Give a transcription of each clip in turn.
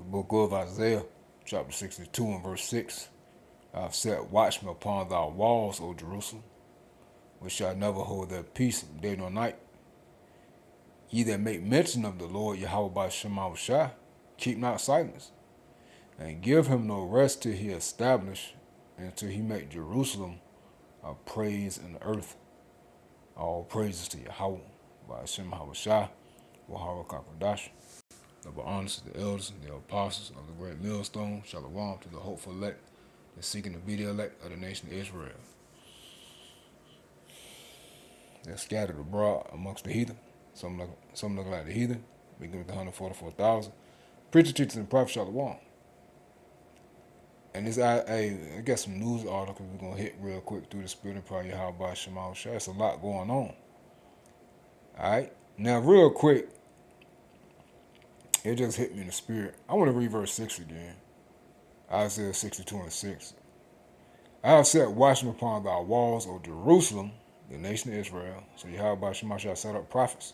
The book of Isaiah, chapter 62 and verse 6. I've set watchmen upon thy walls, O Jerusalem, which shall never hold their peace day nor night. Ye that make mention of the Lord Yahweh by Shema Shai, keep not silence, and give him no rest till he establish, and till he make Jerusalem a praise in the earth. All praises to Yahweh by Shema Shai, Wahara Kakadash. Double honors to the elders and the apostles of the great millstone. Shalom to the hopeful elect, the seeking to be the elect of the nation of Israel. They're scattered abroad amongst the heathen. Some look like the heathen. We give it the 144,000. Preacher, teachers, and prophet Shalom. And I got some news articles we're gonna hit real quick through the spirit and probably how about Shema Shai. It's a lot going on. Alright? Now real quick, it just hit me in the spirit. I want to read verse 6 again. Isaiah 62 and 6. I have set watchmen upon thy walls, O Jerusalem, the nation of Israel. So Yahweh Shema shall set up prophets,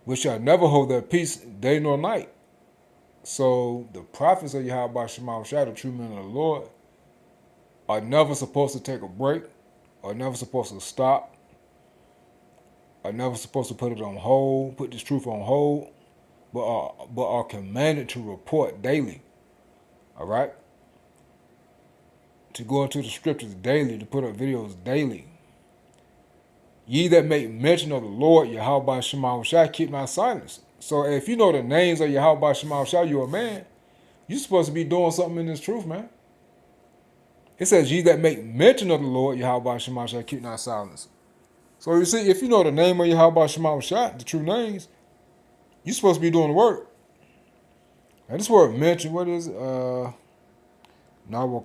which shall never hold their peace day nor night. So the prophets of Yahweh Shema Shai, the true men of the Lord, are never supposed to take a break, are never supposed to stop, are never supposed to put it on hold, put this truth on hold, but are commanded to report daily. All right? To go into the scriptures daily, to put up videos daily. Ye that make mention of the Lord, Yahweh Shema Shai, keep not silence. So if you know the names of Yahweh Shema Shai, you're a man. You're supposed to be doing something in this truth, man. It says, ye that make mention of the Lord, Yahweh Shema Shai, keep not silence. So you see, if you know the name of Yahweh Shema Shai, the true names, you're supposed to be doing the work. And this word mention, what is it? Nawakar.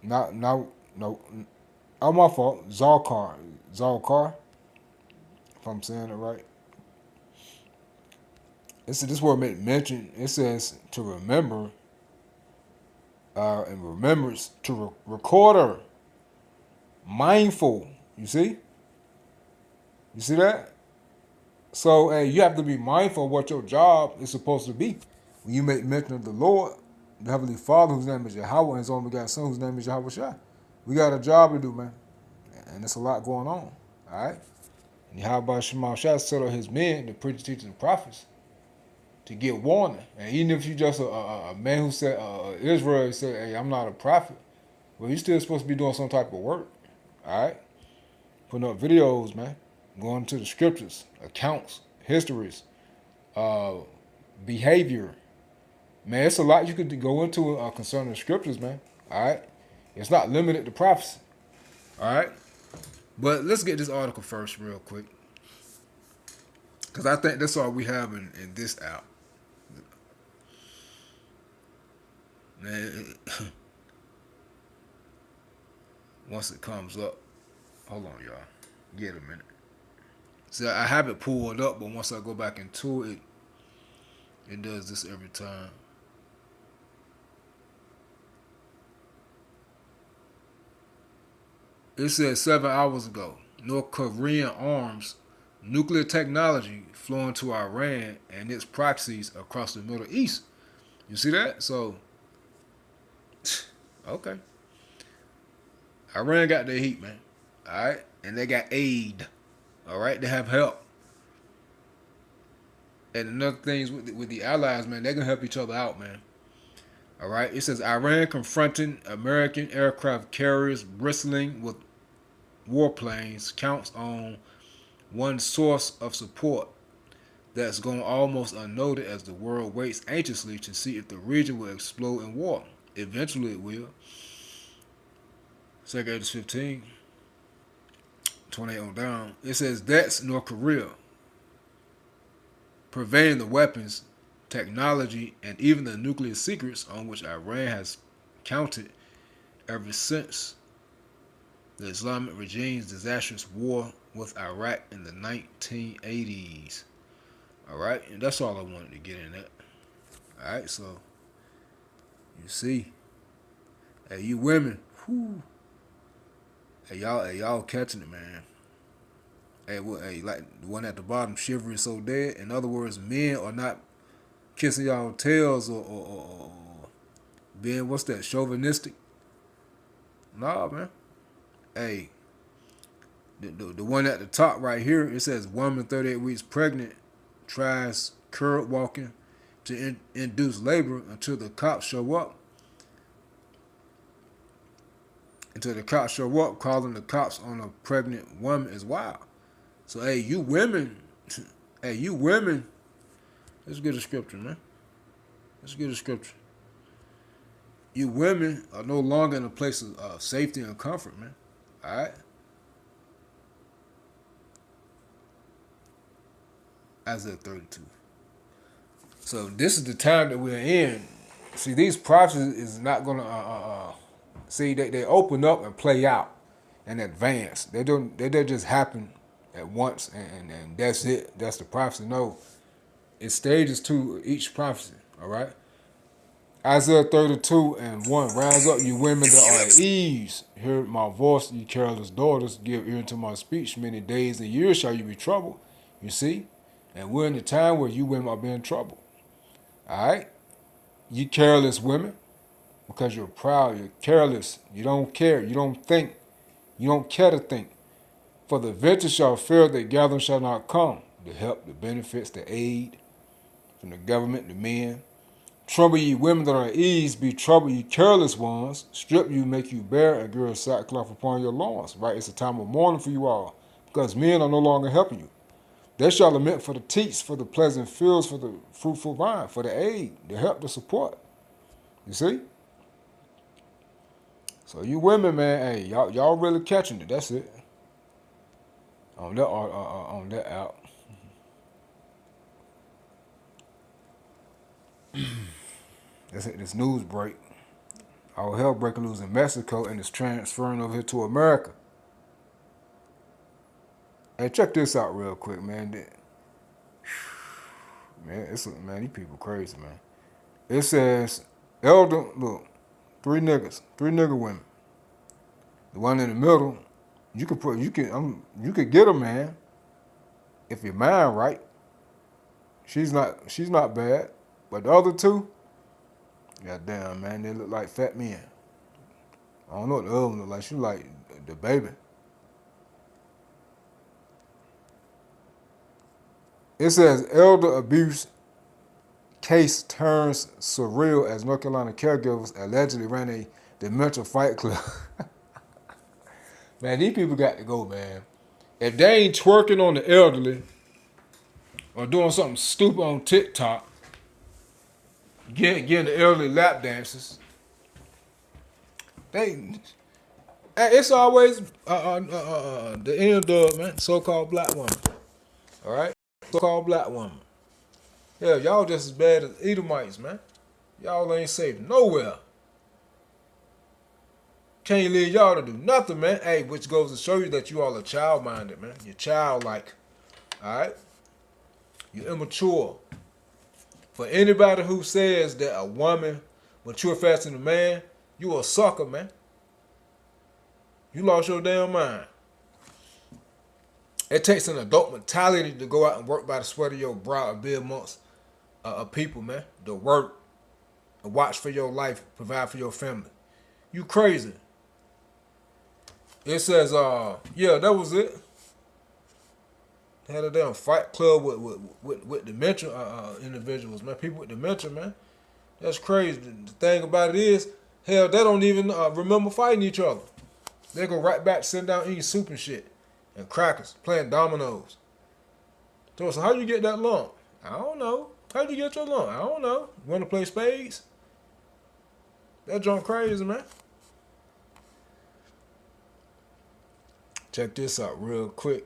No, oh, my fault. Zalkar, if I'm saying it right. This word mention. It says to remember, and remembrance to recorder, mindful. You see that? So, hey, you have to be mindful of what your job is supposed to be. When you make mention of the Lord, the Heavenly Father, whose name is Yahweh, and His only begotten Son, whose name is Yahweh Shai. We got a job to do, man. And there's a lot going on. All right? And Yahweh Shema Shai set up His men, the preachers, teachers, and prophets, to get warning. And even if you just a man who said, Israel said, hey, I'm not a prophet, well, you're still supposed to be doing some type of work. All right? Putting up videos, man. Going to the scriptures, accounts, histories, behavior. Man, it's a lot you could go into concerning the scriptures, man. All right? It's not limited to prophecy. All right? But let's get this article first real quick. Because I think that's all we have in this app. Man, once it comes up, hold on, y'all. Get a minute. So I have it pulled up, but once I go back into it, it does this every time. It says 7 hours ago, North Korean arms nuclear technology flowing to Iran and its proxies across the Middle East. You see that? So, okay. Iran got their heat, man. All right? And they got aid. All right? They have help. And another things with the allies, man, they're going to help each other out, man. All right? It says Iran confronting American aircraft carriers bristling with warplanes counts on one source of support that's going almost unnoticed as the world waits anxiously to see if the region will explode in war. Eventually it will. Second Edges 15, 28 on down. It says that's North Korea purveying the weapons, technology, and even the nuclear secrets on which Iran has counted ever since the Islamic regime's disastrous war with Iraq in the 1980s. Alright, and that's all I wanted to get in that. Alright, so you see. Hey, you women, whoo. Hey y'all catching it, man. Hey, like the one at the bottom, shivery so dead. In other words, men are not kissing y'all tails or being what's that chauvinistic. Nah, man. Hey, the one at the top right here, it says woman 38 weeks pregnant tries curb walking to induce labor until the cops show up. Until the cops show up, calling the cops on a pregnant woman is wild. So hey, you women, hey, you women, let's get a scripture, man. Let's get a scripture. You women are no longer in a place of safety and comfort, man. All right. Isaiah 32. So this is the time that we're in. See, these prophecies is not gonna see they open up and play out in advance. They don't just happen at once and that's it. That's the prophecy. No, it stages to each prophecy. All right. Isaiah 32 and 1. Rise up, you women that are at ease. Hear my voice, you careless daughters. Give ear to my speech. Many days and years shall you be troubled. You see? And we're in the time where you women are being troubled. All right? You careless women, because you're proud, you're careless. You don't care. You don't think. You don't care to think. For the venture shall fail, the gathering shall not come. The help, the benefits, the aid from the government, the men. Trouble ye women that are at ease, be trouble ye careless ones. Strip you, make you bare, and gird sackcloth upon your loins. Right? It's a time of mourning for you all, because men are no longer helping you. They shall lament for the teats, for the pleasant fields, for the fruitful vine, for the aid, the help, the support. You see? So you women, man, hey, y'all really catching it. That's it. On that out. This news break. Our hell breaking loose in Mexico and it's transferring over here to America. Hey, check this out real quick, man. Man, these people crazy, man. It says elder, look, three nigger women. The one in the middle, you could get her, man, if your mind right. She's not bad, but the other two, goddamn, man, they look like fat men. I don't know what the other one look like. She like the baby. It says elder abuse case turns surreal as North Carolina caregivers allegedly ran a dementia fight club. Man, these people got to go, man. If they ain't twerking on the elderly or doing something stupid on TikTok, getting the elderly lap dances, it's always the end of, man, so-called black woman. All right? So-called black woman. Yeah, y'all just as bad as Edomites, man. Y'all ain't safe nowhere. Can't leave y'all to do nothing, man. Hey, which goes to show you that you all are child-minded, man. You're childlike. All right? You're immature. For anybody who says that a woman mature faster than a man, you a sucker, man. You lost your damn mind. It takes an adult mentality to go out and work by the sweat of your brow and be amongst people, man. To work, and watch for your life, provide for your family. You crazy. It says, yeah, that was it. Had a damn fight club with dementia individuals, man. People with dementia, man. That's crazy. The thing about it is, hell, they don't even remember fighting each other. They go right back sitting down eating soup and shit. And crackers, playing dominoes. So how you get that lump? I don't know. How'd you get your lump? I don't know. You want to play spades? That junk crazy, man. Check this out real quick.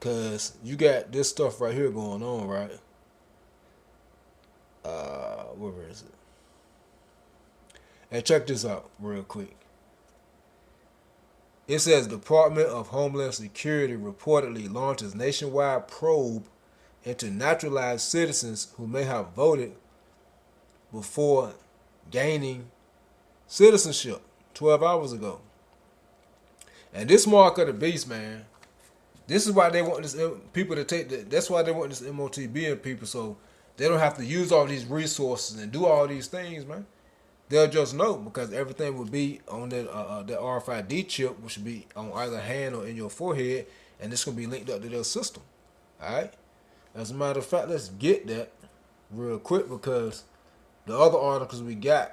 Because you got this stuff right here going on, right? Where is it? Hey, check this out real quick. It says Department of Homeland Security reportedly launches nationwide probe into naturalized citizens who may have voted before gaining citizenship 12 hours ago. And this mark of the beast, man, This is why they want this people to take. That's why they want this MOTB in people, so they don't have to use all these resources and do all these things, man. They'll just know because everything will be on that RFID chip, which will be on either hand or in your forehead, and it's gonna be linked up to their system. All right. As a matter of fact, let's get that real quick because the other articles we got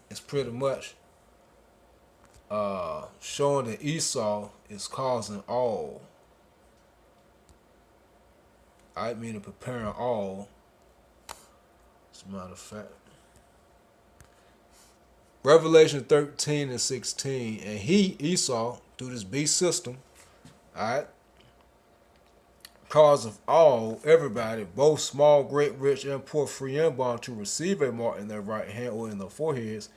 is pretty much showing that Esau is causing all. I mean, preparing all. As a matter of fact, Revelation 13 and 16, and he, Esau, through this beast system, alright, causeth all, everybody, both small, great, rich, and poor, free and bond, to receive a mark in their right hand or in their foreheads,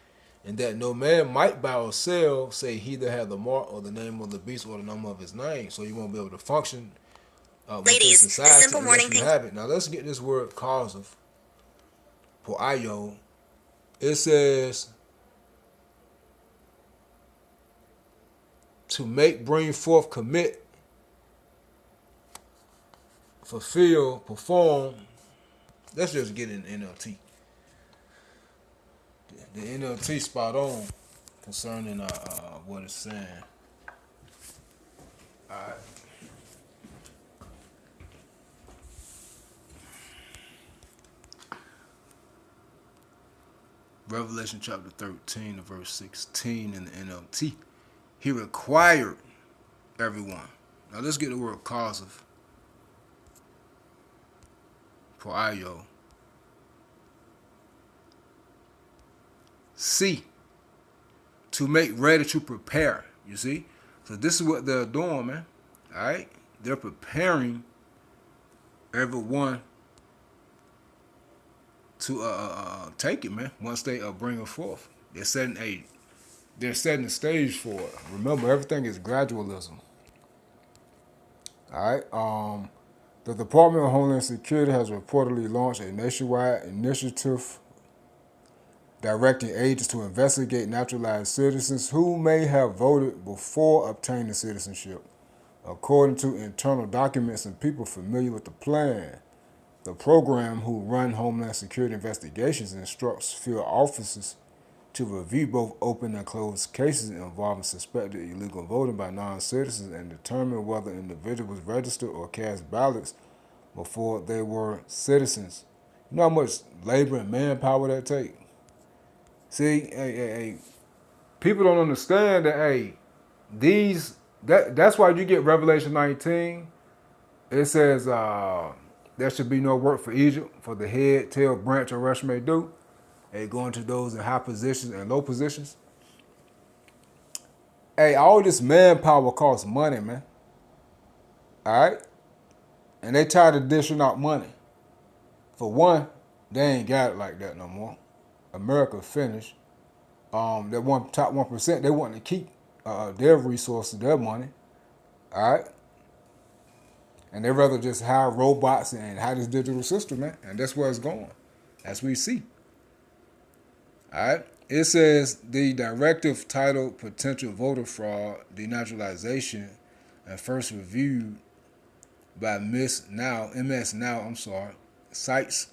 and that no man might buy or sell, say he that had the mark or the name of the beast or the number of his name. So you won't be able to function Ladies, within society the simple morning unless you have it. Now let's get this word causeth for Ayo. It says to make, bring forth, commit, fulfill, perform. Let's just get in NLT. The NLT spot on concerning what it's saying. Alright. Revelation chapter 13 verse 16 in the NLT. He required everyone. Now let's get the word causeth for Ayo. C, to make ready, to prepare. You see? So this is what they're doing, man. Alright? They're preparing everyone to take it, man. Once they bring it forth. They're setting the stage for it. Remember, everything is gradualism. Alright? The Department of Homeland Security has reportedly launched a nationwide initiative directing agents to investigate naturalized citizens who may have voted before obtaining citizenship. According to internal documents and people familiar with the plan, the program, who run Homeland Security investigations, instructs field officers to review both open and closed cases involving suspected illegal voting by non-citizens and determine whether individuals registered or cast ballots before they were citizens. You know how much labor and manpower that takes? See, hey, people don't understand that, that's why you get Revelation 19. It says there should be no work for Egypt, for the head, tail, branch, or rush may do. Going to those in high positions and low positions. All this manpower costs money, man. Alright? And they tired of dishing out money. For one, they ain't got it like that no more. America finished. That top 1%, they want to keep their resources, their money. Alright? And they rather just hire robots and hire this digital system, man. And that's where it's going, as we see. Alright? It says the directive titled Potential Voter Fraud, Denaturalization, and first reviewed by MS Now, cites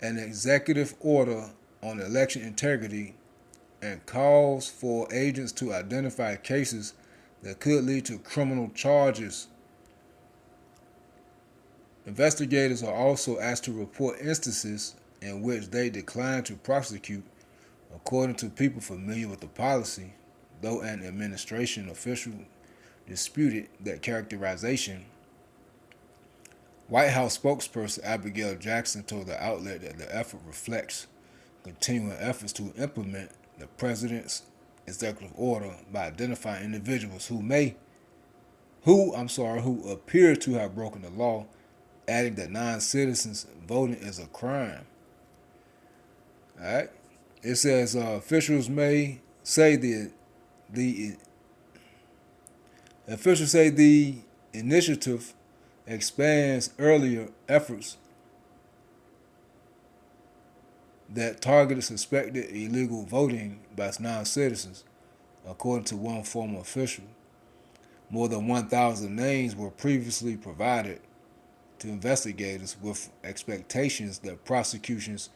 an executive order on election integrity and calls for agents to identify cases that could lead to criminal charges. Investigators are also asked to report instances in which they decline to prosecute. According to people familiar with the policy, though an administration official disputed that characterization, White House spokesperson Abigail Jackson told the outlet that the effort reflects continuing efforts to implement the president's executive order by identifying individuals who appear to have broken the law, adding that non-citizens voting is a crime. All right. It says officials say the initiative expands earlier efforts that targeted suspected illegal voting by non-citizens, according to one former official. More than 1,000 names were previously provided to investigators with expectations that prosecutions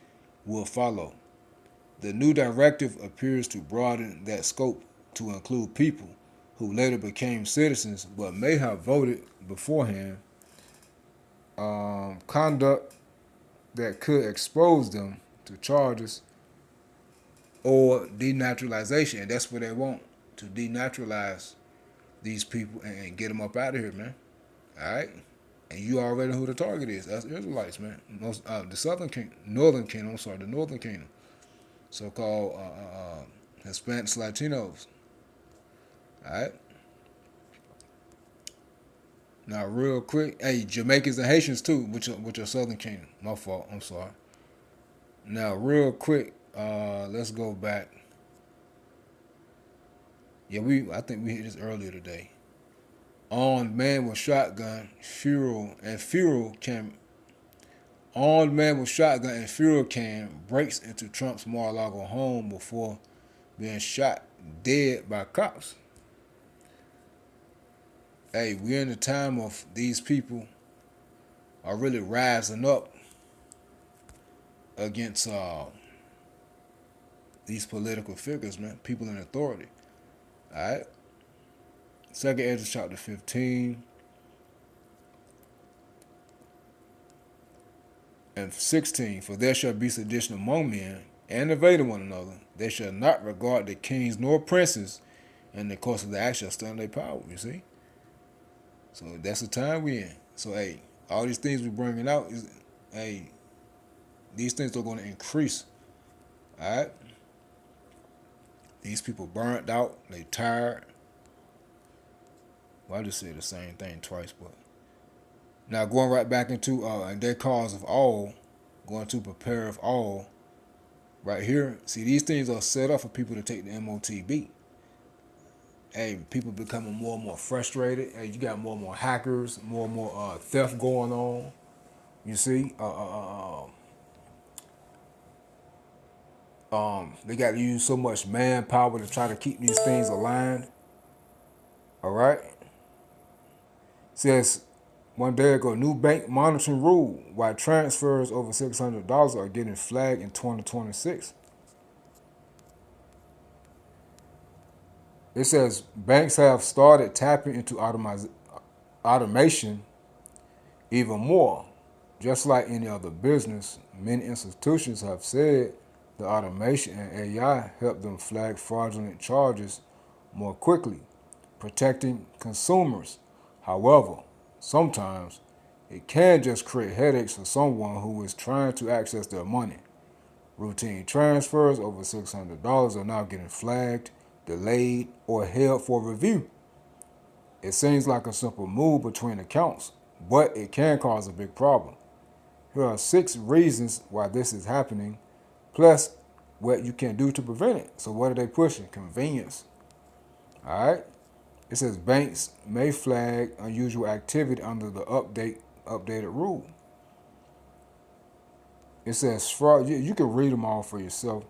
will follow. The new directive appears to broaden that scope to include people who later became citizens but may have voted beforehand, conduct that could expose them to charges or denaturalization. And that's what they want, to denaturalize these people and get them up out of here, man. All right? And you already know who the target is. That's Israelites, man. The Southern Kingdom, Northern Kingdom, I'm sorry, the Northern Kingdom. So-called Hispanics, Latinos. All right? Now, real quick, hey, Jamaicans and Haitians too, which are Southern Kingdom. My fault. I'm sorry. Now, real quick, let's go back. Yeah, I think we hit this earlier today. Armed man with shotgun, fuel can. Armed man with shotgun and fuel can breaks into Trump's Mar-a-Lago home before being shot dead by cops. Hey, we're in the time of these people are really rising up against these political figures, man. People in authority. All right. Second Ezra chapter 15 and 16. For there shall be sedition among men, and invading one another. They shall not regard the kings nor princes, and the course of the act shall stand their power. You see? So that's the time we in. So hey, all these things we bringing out is, hey, these things are going to increase. All right. These people burnt out. They tired. Well, I just said the same thing twice, but now going right back into their cause of all, going to prepare of all. Right here, see, these things are set up for people to take the MOTB. Hey, people becoming more and more frustrated. Hey, you got more and more hackers, more and more theft going on. You see, they got to use so much manpower to try to keep these things aligned. All right. Says one day ago, new bank monitoring rule why transfers over $600 are getting flagged in 2026. It says banks have started tapping into automation even more. Just like any other business, many institutions have said the automation and AI help them flag fraudulent charges more quickly, protecting consumers. However, sometimes it can just create headaches for someone who is trying to access their money. Routine transfers over $600 are now getting flagged, delayed, or held for review. It seems like a simple move between accounts, but it can cause a big problem. Here are 6 reasons why this is happening, plus what you can do to prevent it. So what are they pushing? Convenience. All right. It says banks may flag unusual activity under the updated rule. It says fraud. You can read them all for yourself.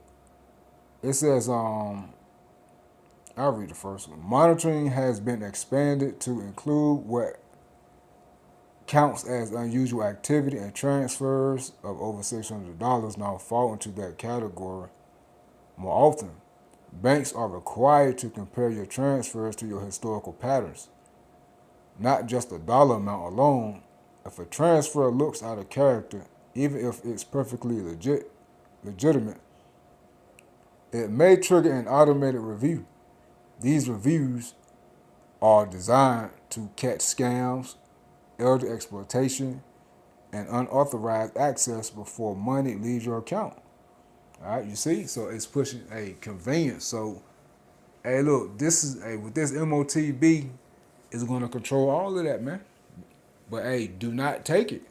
It says I'll read the first one. Monitoring has been expanded to include what counts as unusual activity, and transfers of over $600 now fall into that category more often. Banks are required to compare your transfers to your historical patterns, not just the dollar amount alone. If a transfer looks out of character, even if it's perfectly legitimate, it may trigger an automated review. These reviews are designed to catch scams, elder exploitation, and unauthorized access before money leaves your account. All right, you see? So it's pushing a convenience. So, hey, look, this is with this MOTB is going to control all of that, man. But hey, do not take it.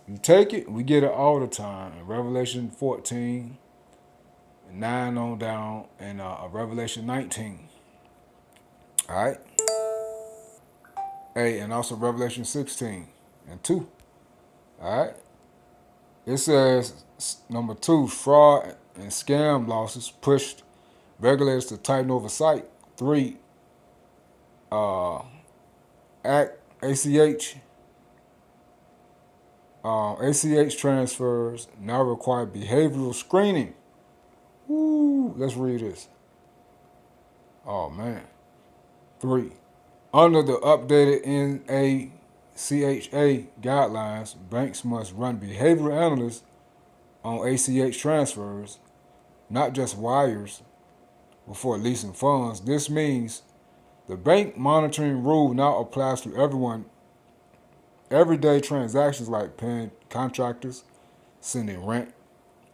You take it, we get it all the time. In Revelation 14, 9 on down, and Revelation 19. All right. Hey, and also Revelation 16 and 2. All right. It says number 2, fraud and scam losses pushed regulators to tighten oversight. 3, Act, ACH. ACH transfers now require behavioral screening. Woo, let's read this. Oh man. 3. Under the updated NACHA guidelines, banks must run behavioral analysis on ACH transfers, not just wires, before releasing funds. This means the bank monitoring rule now applies to everyone. Everyday transactions like paying contractors, sending rent,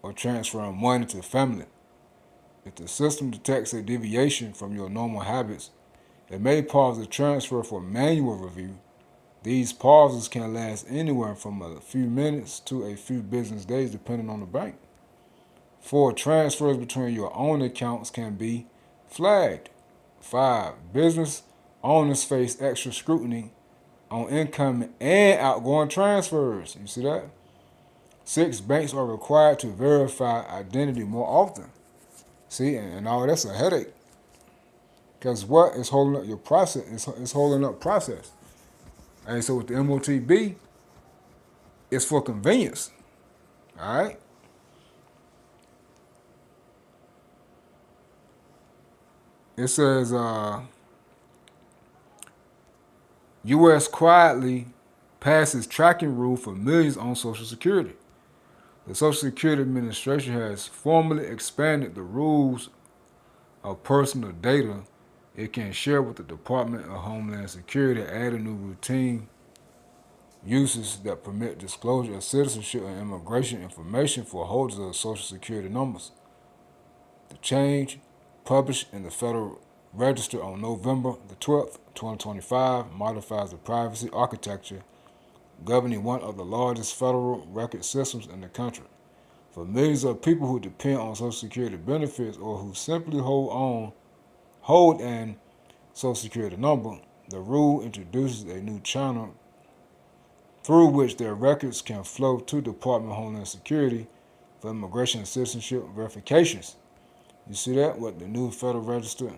or transferring money to family. If the system detects a deviation from your normal habits, it may pause the transfer for manual review. These pauses can last anywhere from a few minutes to a few business days depending on the bank. 4. Transfers between your own accounts can be flagged. 5. Business owners face extra scrutiny on incoming and outgoing transfers. You see that? 6. Banks are required to verify identity more often. See, and all that's a headache. Because what is holding up your process? It's holding up process. And so with the MOTB, it's for convenience. All right? It says U.S. quietly passes tracking rule for millions on Social Security. The Social Security Administration has formally expanded the rules of personal data it can share with the Department of Homeland Security, adding new routine uses that permit disclosure of citizenship and immigration information for holders of Social Security numbers. The change, published in the Federal Register on November the 12th, 2025, modifies the privacy architecture governing one of the largest federal record systems in the country. For millions of people who depend on Social Security benefits or who simply hold an Social Security number, the rule introduces a new channel through which their records can flow to the Department of Homeland Security for immigration and citizenship verifications. You see that? What the new Federal Register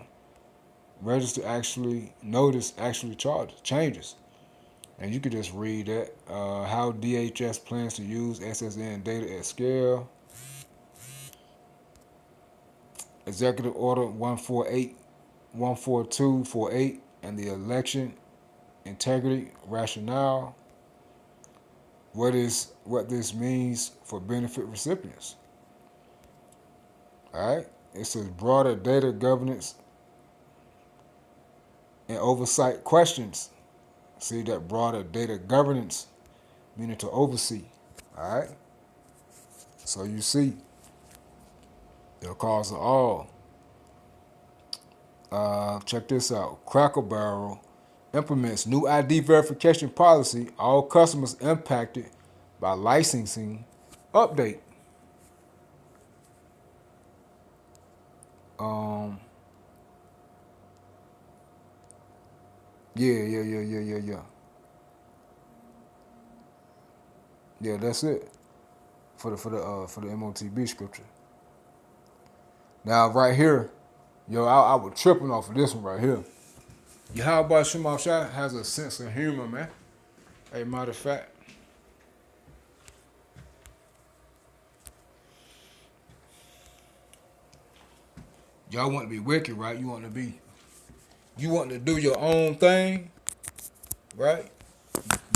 actually changes. And you could just read that. How DHS plans to use SSN data at scale. Executive Order 14248 and the election integrity rationale. What this means for benefit recipients. All right. It says broader data governance and oversight questions. See that broader data governance, meaning to oversee. All right. So you see, the cause of all. Check this out. Cracker Barrel implements new ID verification policy. All customers impacted by licensing update. Yeah. Yeah, that's it for the MOTB scripture. Now right here, I was tripping off of this one right here. Yahweh Shema Shai has a sense of humor, man. Hey, matter of fact, y'all want to be wicked, right? You want to do your own thing, right?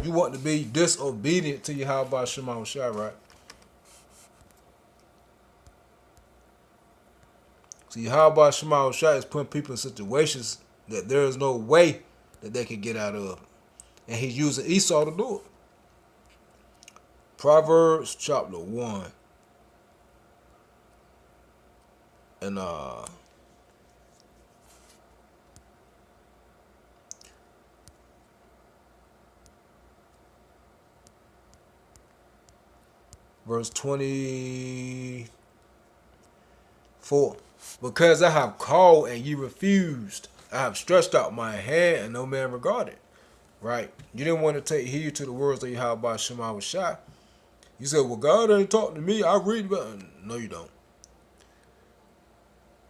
You want to be disobedient to Yahweh Shema Shai, right? So Yahweh Shema Shai is putting people in situations that there is no way that they can get out of. And he's using Esau to do it. Proverbs chapter 1. And verse 24. Because I have called and ye refused. I have stretched out my hand and no man regarded. Right? You didn't want to take heed to the words of Yahweh Shema Shai. You said, well, God ain't talking to me. I read about it. No, you don't.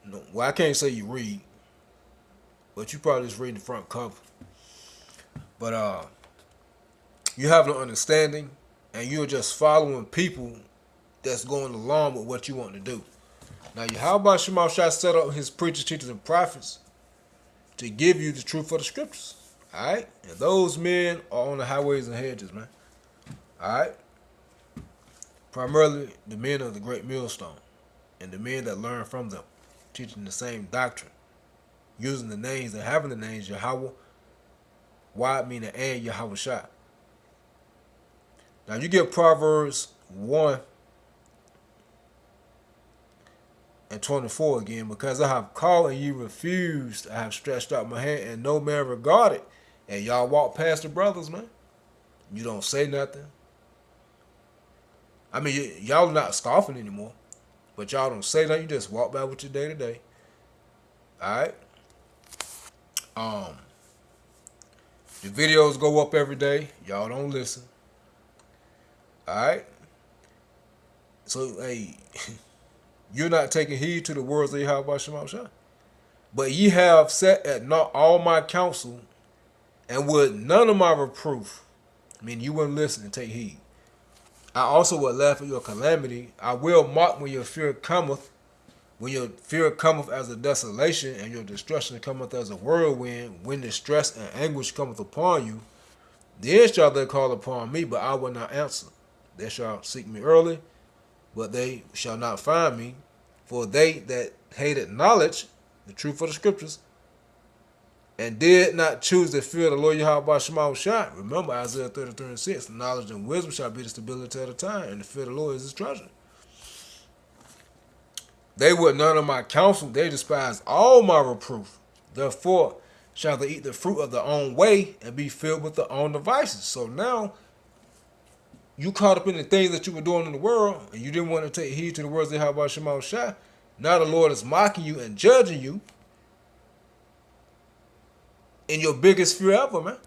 No. Well, I can't say you read. But you probably just read the front cover. But you have no understanding, and you're just following people that's going along with what you want to do. Now, how about Shema Shai set up his preachers, teachers, and prophets to give you the truth of the scriptures? All right, and those men are on the highways and hedges, man. All right, primarily the men of the great millstone, and the men that learn from them, teaching the same doctrine, using the names and having the names Yahweh, Wad meaning and Yahweh Shai. Now you get Proverbs 1:24 again, because I have called and ye refused, I have stretched out my hand and no man regarded. And y'all walk past the brothers, man. You don't say nothing. I mean, y'all are not scoffing anymore, but y'all don't say nothing. You just walk by with your day to day. All right. The videos go up every day. Y'all don't listen. All right. So, hey, you're not taking heed to the words of Yahweh Shema Shai. But ye have sat at not all my counsel, and would none of my reproof. I mean, you wouldn't listen and take heed. I also would laugh at your calamity. I will mock when your fear cometh. When your fear cometh as a desolation, and your destruction cometh as a whirlwind, when distress and anguish cometh upon you, then shall they call upon me, but I will not answer. They shall seek me early, but they shall not find me. For they that hated knowledge, the truth of the scriptures, and did not choose to fear the Lord Yahweh Shema Shai. Remember Isaiah 33:6. Knowledge and wisdom shall be the stability of the time, and the fear of the Lord is his treasure. They would none of my counsel, they despise all my reproof. Therefore shall they eat the fruit of their own way and be filled with their own devices. So now you caught up in the things that you were doing in the world, and you didn't want to take heed to the words of Yahweh Shema Shai. Now the Lord is mocking you and judging you in your biggest fear ever, man.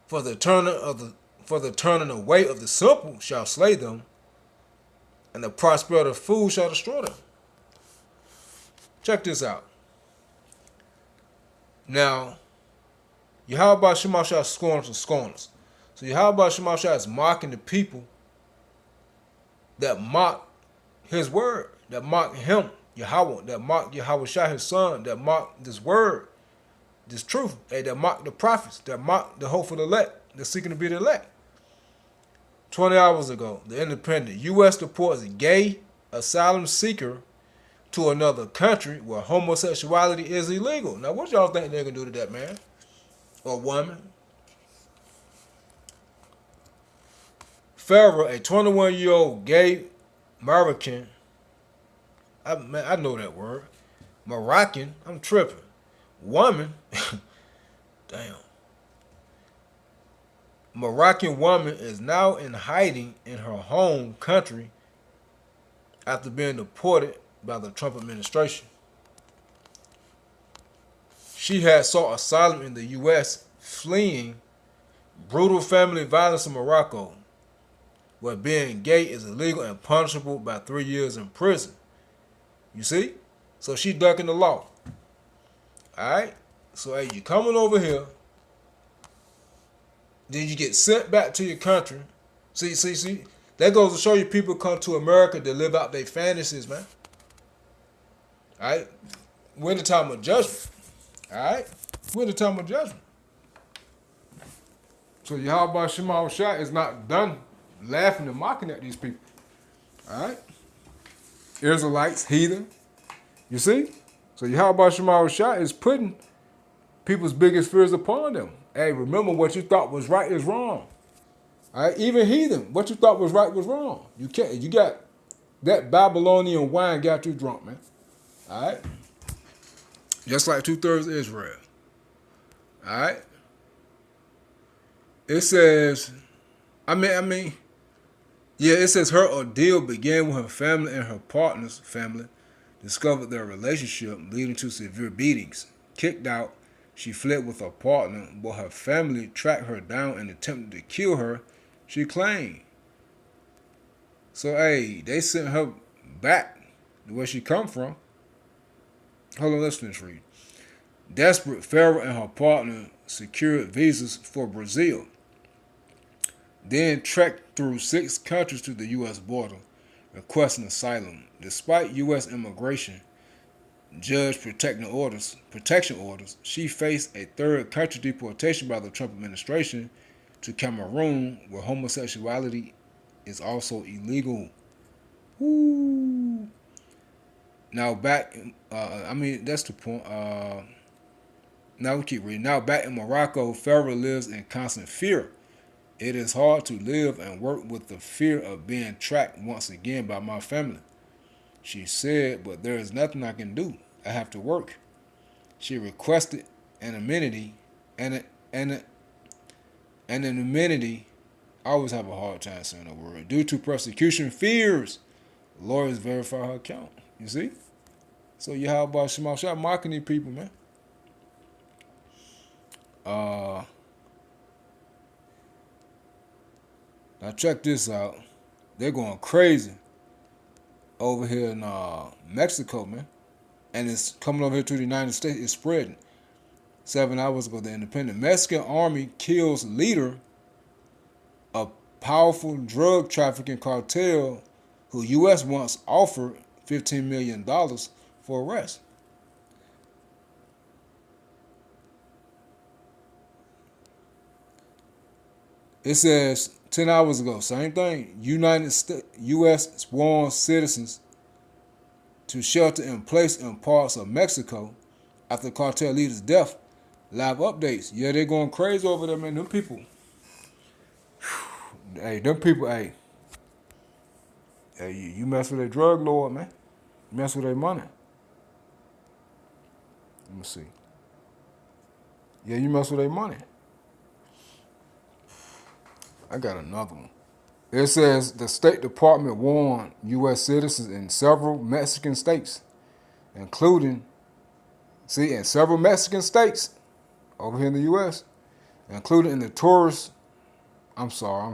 For the turning away of the simple shall slay them, and the prosperity of fools shall destroy them. Check this out. Now, Yahweh Shema Shai scorns and scorners. So Yahweh Shema Shai is mocking the people that mock his word, that mock him, Yahweh, that mock Yahweh Shai, his son, that mock this word, this truth, that mock the prophets, that mock the hopeful elect, that's seeking to be the elect. 20 hours ago, the Independent, U.S. deports a gay asylum seeker to another country where homosexuality is illegal. Now, what y'all think they're going to do to that man or woman? Farrah, a 21-year-old gay Moroccan, I know that word, Moroccan, I'm tripping, woman, damn. Moroccan woman is now in hiding in her home country after being deported by the Trump administration. She had sought asylum in the U.S., fleeing brutal family violence in Morocco, where being gay is illegal and punishable by 3 years in prison. You see? So she ducking the law. Alright? So hey, you coming over here, then you get sent back to your country. See. That goes to show you people come to America to live out their fantasies, man. Alright? We're in the time of judgment. Alright? We're in the time of judgment. So Yahweh Shema Shai is not done laughing and mocking at these people. Alright? Israelites, heathen. You see? So Yahweh Shema Shai is putting people's biggest fears upon them. Hey, remember, what you thought was right is wrong. All right, even heathen, what you thought was right was wrong. You can't. You got that Babylonian wine got you drunk, man. All right, just like 2/3 of Israel. All right. It says, it says her ordeal began when her family and her partner's family discovered their relationship, leading to severe beatings. Kicked out, she fled with her partner, but her family tracked her down and attempted to kill her, she claimed. So, hey, they sent her back to where she come from. Hold on, let's finish reading. Desperate, Farrell and her partner secured visas for Brazil, then trekked through 6 countries to the U.S. border, requesting asylum. Despite U.S. immigration judge protection orders, she faced a third country deportation by the Trump administration to Cameroon, where homosexuality is also illegal. Woo. Now back, that's the point. Now we keep reading. Now back in Morocco, Farrah lives in constant fear. It is hard to live and work with the fear of being tracked once again by my family. She said, but there is nothing I can do. I have to work. She requested anonymity, and an anonymity. I always have a hard time saying that word. Due to persecution fears, lawyers verify her account. You see? So you how about Shema? Stop mocking these people, man. Uh, Now check this out. They're going crazy over here in Mexico, man. And it's coming over here to the United States. It's spreading. 7 hours ago, the independent Mexican army kills leader of powerful drug trafficking cartel who U.S. once offered $15 million for arrest. It says 10 hours ago, same thing. United States, U.S. warns citizens to shelter in place in parts of Mexico after cartel leader's death. Live updates. Yeah, they're going crazy over there, man. Them people. Them people, you mess with a drug lord, man. You mess with their money. Let me see. Yeah, you mess with their money. I got another one. It says the State Department warned U.S. citizens in several Mexican states, including, in several Mexican states over here in the U.S., including in the tourist. I'm tripping.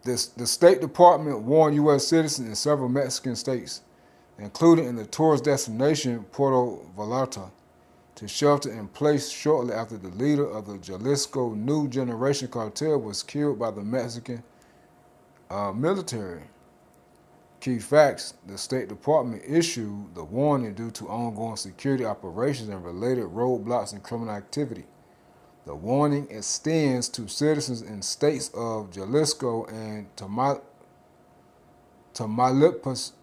The State Department warned U.S. citizens in several Mexican states, including in the tourist destination Puerto Vallarta, to shelter in place shortly after the leader of the Jalisco New Generation cartel was killed by the Mexican military. Key facts: the State Department issued the warning due to ongoing security operations and related roadblocks and criminal activity. The warning extends to citizens in states of Jalisco and Tamaulipas,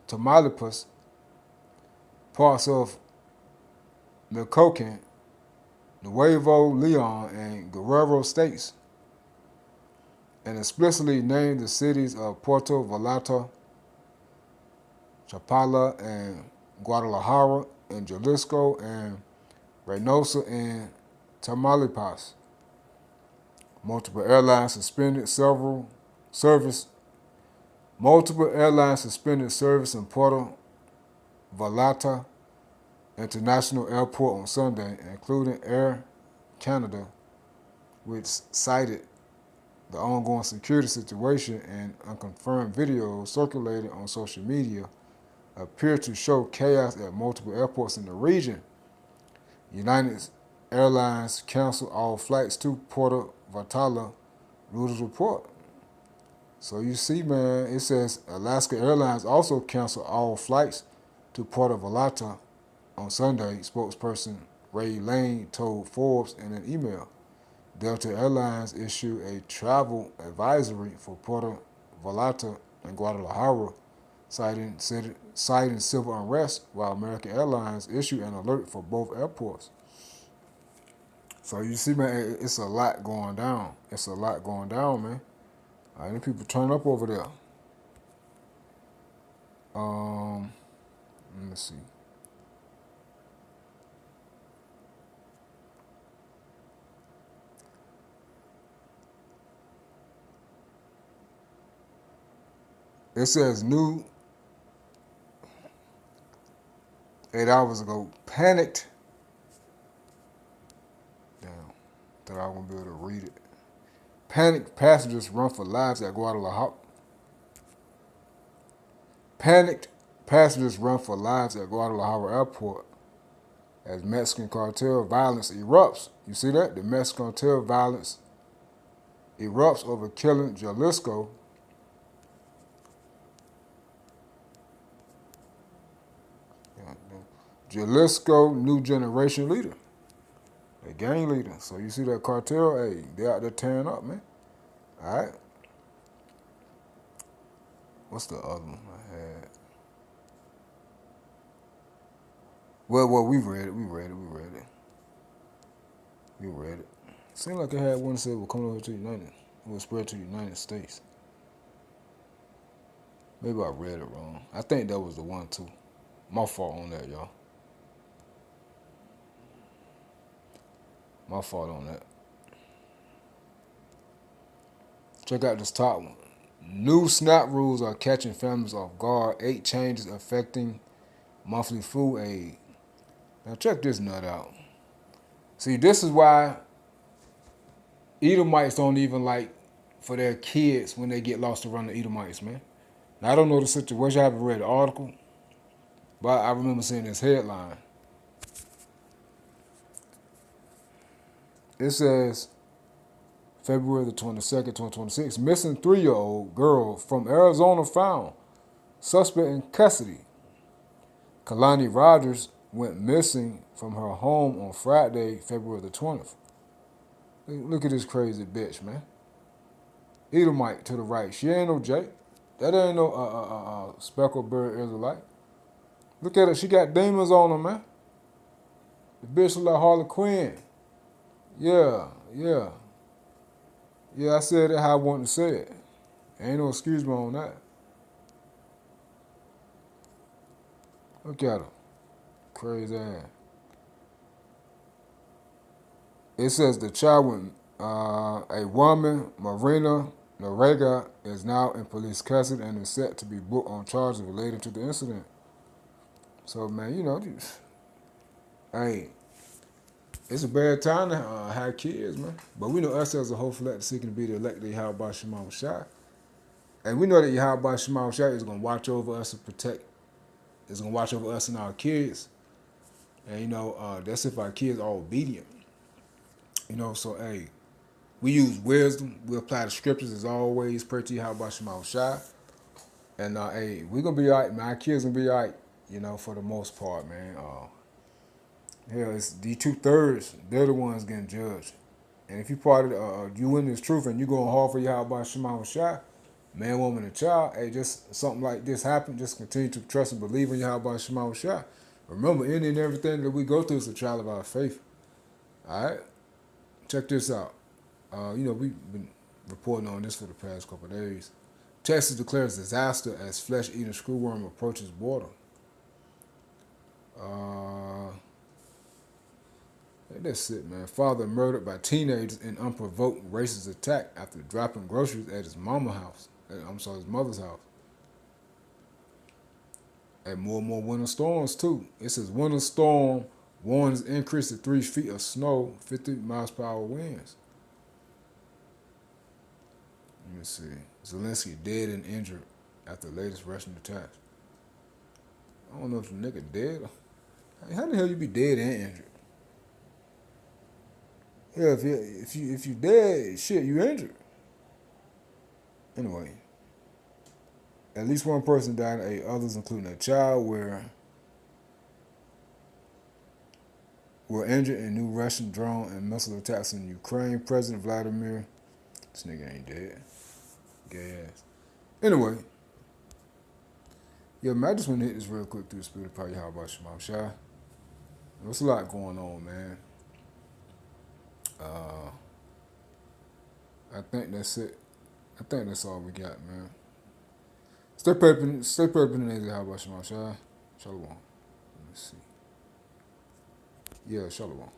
parts of Michoacan, Nuevo Leon, and Guerrero states, and explicitly named the cities of Puerto Vallarta, Chapala, and Guadalajara in Jalisco, and Reynosa in Tamaulipas. Multiple airlines suspended service in Puerto Vallarta International Airport on Sunday, including Air Canada, which cited the ongoing security situation, and unconfirmed videos circulated on social media appear to show chaos at multiple airports in the region. United Airlines canceled all flights to Puerto Vallarta, Reuters report. So you see, man, it says Alaska Airlines also canceled all flights to Puerto Vallarta on Sunday. Spokesperson Ray Lane told Forbes in an email. Delta Airlines issued a travel advisory for Puerto Vallarta and Guadalajara, citing civil unrest, while American Airlines issued an alert for both airports. So you see, man, it's a lot going down. It's a lot going down, man. All right, people turn up over there. Let me see. It says new 8 hours ago, panicked. Damn, thought I was going to be able to read it. Panicked passengers run for lives at Guadalajara. Panicked Passengers run for lives at Guadalajara Airport as Mexican cartel violence erupts. You see that? The Mexican cartel violence erupts over killing Jalisco New Generation leader, a gang leader. So you see that cartel? Hey, they out there tearing up, man. All right. What's the other one I had? Well, we read it. We read it. Seemed like I had one that said we're coming over to United. It was spread to the United States. Maybe I read it wrong. I think that was the one too. My fault on that, y'all. My fault on that. Check out this top one. New SNAP rules are catching families off guard. 8 changes affecting monthly food aid. Now check this nut out. See, this is why Edomites don't even like for their kids when they get lost around the Edomites, man. Now, I don't know the situation. I haven't read the article, but I remember seeing this headline. It says, February the 22nd, 2026, missing 3-year-old girl from Arizona found. Suspect in custody. Kalani Rogers went missing from her home on Friday, February the 20th. Look at this crazy bitch, man. Edomite to the right. She ain't no Jake. That ain't no speckled bird Israelite. Look at her. She got demons on her, man. The bitch look like Harley Quinn. Yeah. I said it how I wanted to say it. Ain't no excuse me on that. Look at her. Crazy ass. It says the child with a woman, Marina Noriega, is now in police custody and is set to be booked on charges related to the incident. So, man, you know, hey, it's a bad time to have kids, man. But we know us as a whole flat seeking to be the elected Yahweh Shema Shai. And we know that Yahweh Shema Shai is going to watch over us and protect, is going to watch over us and our kids. And, you know, that's if our kids are obedient. You know, so, hey, we use wisdom. We apply the scriptures as always. Pray to Yahweh Shema Shai. And, hey, we're going to be all right, man. Our kids going to be all right, you know, for the most part, man. Hell, it's the 2/3. They're the ones getting judged. And if you part of you in this truth and you going hard for Yahweh Shema Shai, man, woman, and child, hey, just something like this happen, just continue to trust and believe in Yahweh Shema Shai. Remember, any and everything that we go through is a trial of our faith. All right? Check this out. You know, we've been reporting on this for the past couple of days. Texas declares disaster as flesh-eating screwworm approaches border. That's it, man. Father murdered by teenagers in unprovoked racist attack after dropping groceries at his mama's house. His mother's house. And more and more winter storms, too. It says winter storm warns increase to 3 feet of snow, 50 miles per hour winds. Let me see. Zelensky dead and injured after the latest Russian attacks. I don't know if the nigga dead. How the hell you be dead and injured? Yeah, if you dead, shit, you injured. Anyway, at least one person died, 8 others, including a child, were injured in new Russian drone and missile attacks in Ukraine. President Vladimir, this nigga ain't dead. Gay ass. Anyway, yeah, man, I just want to hit this real quick through the spirit of probably how about Shema Shai. There's a lot going on, man. I think that's it. I think that's all we got, man. Stay prepping in the how about Shema Shai. Shalom. Let me see. Yeah, Shalom.